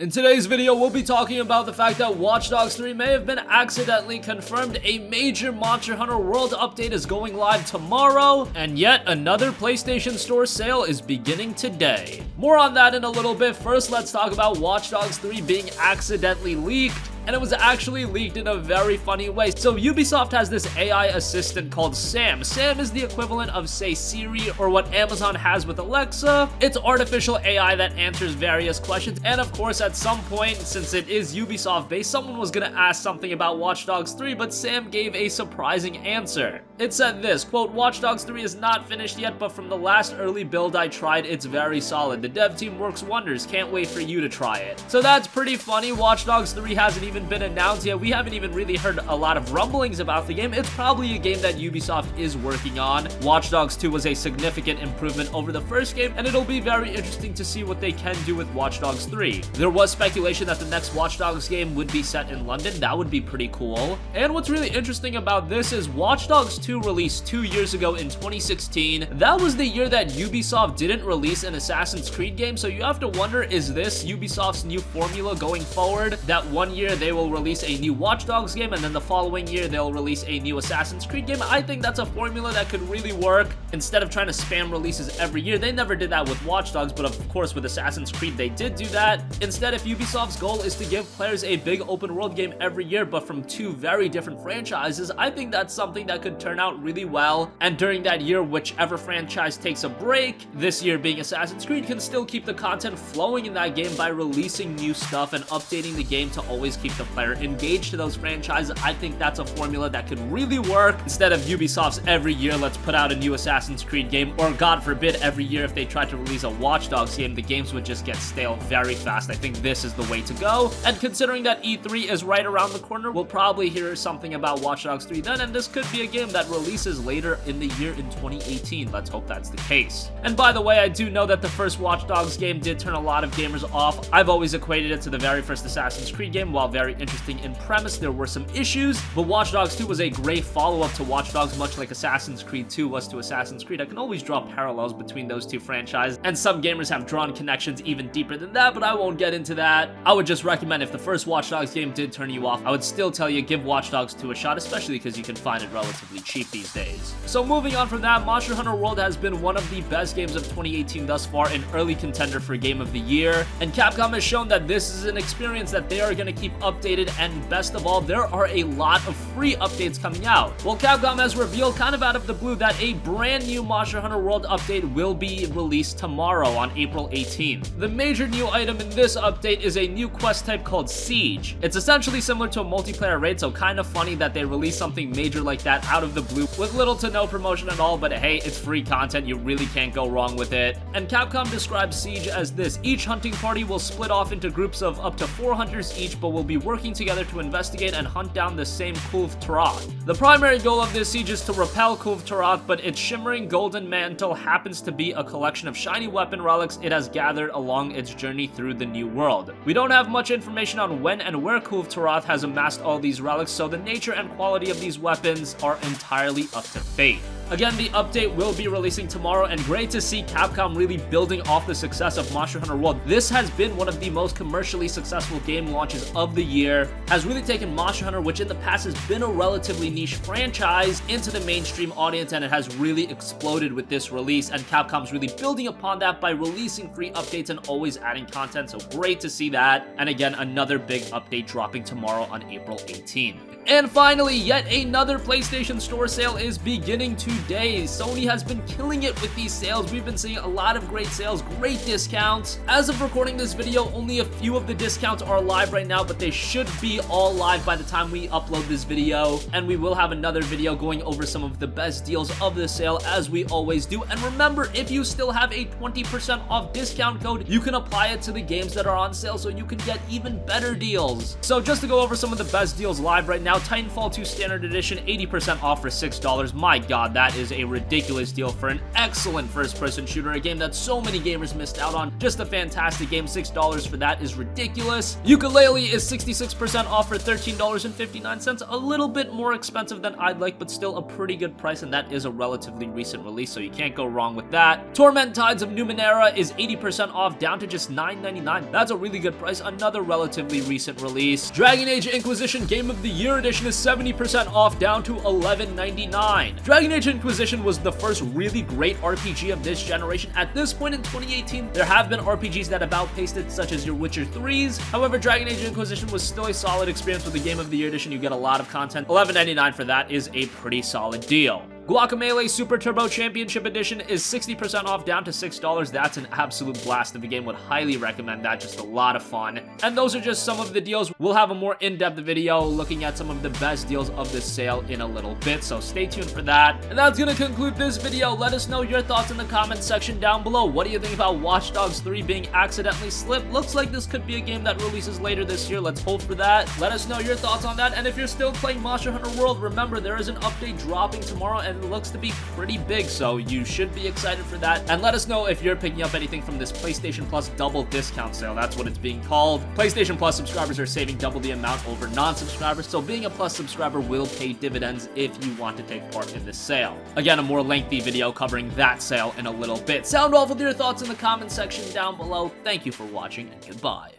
In today's video, we'll be talking about the fact that Watch Dogs 3 may have been accidentally confirmed, a major Monster Hunter World update is going live tomorrow, and yet another PlayStation Store sale is beginning today. More on that in a little bit. First, let's talk about Watch Dogs 3 being accidentally leaked. And it was actually leaked in a very funny way. So Ubisoft has this AI assistant called Sam. Sam is the equivalent of, say, Siri or what Amazon has with Alexa. It's artificial AI that answers various questions. And of course, at some point, since it is Ubisoft based, someone was gonna ask something about Watch Dogs 3, but Sam gave a surprising answer. It said this, quote, "Watch Dogs 3 is not finished yet, but from the last early build I tried, it's very solid. The dev team works wonders. Can't wait for you to try it." So that's pretty funny. Watch Dogs 3 hasn't even been announced yet. We haven't even really heard a lot of rumblings about the game. It's probably a game that Ubisoft is working on. Watch Dogs 2 was a significant improvement over the first game, and it'll be very interesting to see what they can do with Watch Dogs 3. There was speculation that the next Watch Dogs game would be set in London. That would be pretty cool. And what's really interesting about this is Watch Dogs 2 released 2 years ago in 2016. That was the year that Ubisoft didn't release an Assassin's Creed game, so you have to wonder, is this Ubisoft's new formula going forward? That one year they will release a new Watch Dogs game, and then the following year they'll release a new Assassin's Creed game. I think that's a formula that could really work. Instead of trying to spam releases every year, they never did that with Watch Dogs, but of course with Assassin's Creed they did do that. Instead, if Ubisoft's goal is to give players a big open world game every year, but from two very different franchises, I think that's something that could turn out really well. And during that year, whichever franchise takes a break, this year being Assassin's Creed, can still keep the content flowing in that game by releasing new stuff and updating the game to always keep the player engaged to those franchises. I think that's a formula that could really work instead of Ubisoft's every year let's put out a new Assassin's Creed game, or God forbid every year if they tried to release a Watch Dogs game, the games would just get stale very fast. I think this is the way to go, and considering that E3 is right around the corner, we'll probably hear something about Watch Dogs 3 then, and this could be a game that releases later in the year in 2018. Let's hope that's the case. And by the way, I do know that the first Watch Dogs game did turn a lot of gamers off. I've always equated it to the very first Assassin's Creed game. While very interesting in premise, there were some issues, but Watch Dogs 2 was a great follow-up to Watch Dogs, much like Assassin's Creed 2 was to Assassin's Creed. I can always draw parallels between those two franchises, and some gamers have drawn connections even deeper than that, but I won't get into that. I would just recommend, if the first Watch Dogs game did turn you off, I would still tell you give Watch Dogs 2 a shot, especially because you can find it relatively cheap these days. So moving on from that, Monster Hunter World has been one of the best games of 2018 thus far, an early contender for Game of the Year, and Capcom has shown that this is an experience that they are going to keep updated, and best of all, there are a lot of free updates coming out. Well, Capcom has revealed kind of out of the blue that a brand new Monster Hunter World update will be released tomorrow on April 18th. The major new item in this update is a new quest type called Siege. It's essentially similar to a multiplayer raid, so kind of funny that they release something major like that out of the blue with little to no promotion at all, but hey, it's free content, you really can't go wrong with it. And Capcom describes Siege as this: each hunting party will split off into groups of up to 4 hunters each, but will be working together to investigate and hunt down the same Kulve Taroth. The primary goal of this siege is to repel Kulve Taroth, but its shimmering golden mantle happens to be a collection of shiny weapon relics it has gathered along its journey through the new world. We don't have much information on when and where Kulve Taroth has amassed all these relics, so the nature and quality of these weapons are entirely up to fate. Again, the update will be releasing tomorrow, and great to see Capcom really building off the success of Monster Hunter World. This has been one of the most commercially successful game launches of the year, has really taken Monster Hunter, which in the past has been a relatively niche franchise, into the mainstream audience, and it has really exploded with this release, and Capcom's really building upon that by releasing free updates and always adding content, so great to see that. And again, another big update dropping tomorrow on April 18th. And finally, yet another PlayStation Store sale is beginning today. Sony has been killing it with these sales. We've been seeing a lot of great sales, great discounts. As of recording this video, only a few of the discounts are live right now, but they should be all live by the time we upload this video. And we will have another video going over some of the best deals of the sale, as we always do. And remember, if you still have a 20% off discount code, you can apply it to the games that are on sale so you can get even better deals. So just to go over some of the best deals live right now, now. Titanfall 2 Standard Edition, 80% off for $6. My god, that is a ridiculous deal for an excellent first-person shooter, a game that so many gamers missed out on. Just a fantastic game. $6 for that is ridiculous. Yooka-Laylee is 66% off for $13.59. A little bit more expensive than I'd like, but still a pretty good price, and that is a relatively recent release, so you can't go wrong with that. Torment Tides of Numenera is 80% off, down to just $9.99. That's a really good price. Another relatively recent release. Dragon Age Inquisition Game of the Year Edition is 70% off, down to $11.99. Dragon Age Inquisition was the first really great RPG of this generation. At this point in 2018, there have been RPGs that have outpaced it, such as your Witcher 3s. However, Dragon Age Inquisition was still a solid experience with the Game of the Year Edition. You get a lot of content. $11.99 for that is a pretty solid deal. Guacamelee Super Turbo Championship Edition is 60% off, down to $6. That's an absolute blast of a game. Would highly recommend that. Just a lot of fun. And those are just some of the deals. We'll have a more in-depth video looking at some of the best deals of this sale in a little bit, so stay tuned for that. And that's gonna conclude this video. Let us know your thoughts in the comments section down below. What do you think about Watch Dogs 3 being accidentally slipped? Looks like this could be a game that releases later this year. Let's hope for that. Let us know your thoughts on that. And if you're still playing Monster Hunter World, remember there is an update dropping tomorrow, and it looks to be pretty big, so you should be excited for that. And let us know if you're picking up anything from this PlayStation Plus double discount sale. That's what it's being called. PlayStation Plus subscribers are saving double the amount over non-subscribers, so being a Plus subscriber will pay dividends if you want to take part in this sale. Again, a more lengthy video covering that sale in a little bit. Sound off with your thoughts in the comment section down below. Thank you for watching, and goodbye.